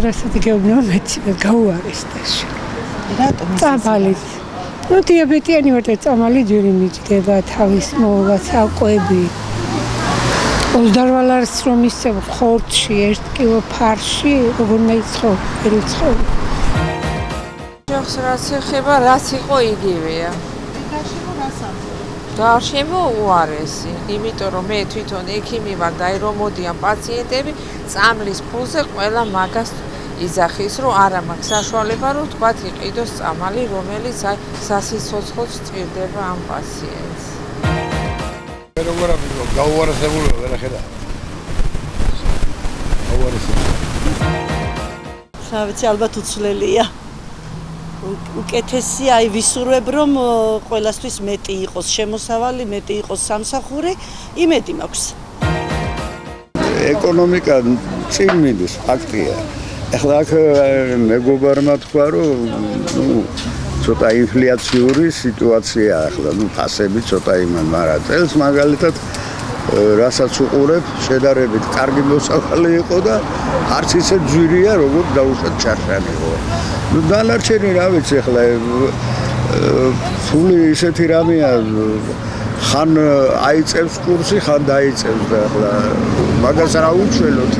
რასაც გეუბნება მეცი გაუარეს დასში. რატომ? წამალით. ნუ დიაბეტიანი ვარ და წამალი ჯერი მიჭდება თავის მოვა საკვები. 28 ლარს რომ ისევ ხორცში 1 კილო ფარში როგორ მეცხოვ, ერიცხობ. ჯოხს რაც ეხება, რაც იყო იგივეა. გარშემო უარესი, იმიტომ რომ მე თვითონ ექიმი ვარ და რომ მოდიან პაციენტები, წამლის ფულზე ყველა მაგას იძახის, რომ არა მაქვს საშუალება, რომ თქვათ იყიდოს წამალი, რომელიც აი სასიცოცხლოდ სჭირდება ამ პაციენტს. როგორ გაუარესებული ვერ ხედა. გაუარესებული. ვიცი, ალბათ უცვლელია. უკეთესია, აი ვისურვებ, რომ ყველასთვის მეტი იყოს შემოსავალი, მეტი იყოს სამსახური, იმედი მაქვს. ეკონომიკა წინ მიდის, ფაქტია. ეხლა აქ მეგობარმა თქვა, რომ ცოტა ინფლაციური სიტუაცია ახლა, ფასები ცოტა იმან, მაგრამ წელს მაგალითად რასაც უყურებ, შედარებით კარგი მოსავალი იყო და არც ისე ძვირია, როგორც დაუშვათ ჩარშანიყო. დანარჩენი რა ვიცი, ახლა ფული ისეთი რამეა, ხან აიწევს კურსი, ხან დაიწევს და ახლა მაგას რა უჩვენოთ.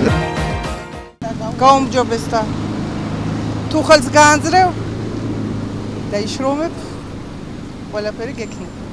გაუმჯობეს და თუ ხელს გაანძრევ და იშრომებ, ყველაფერი გექნება.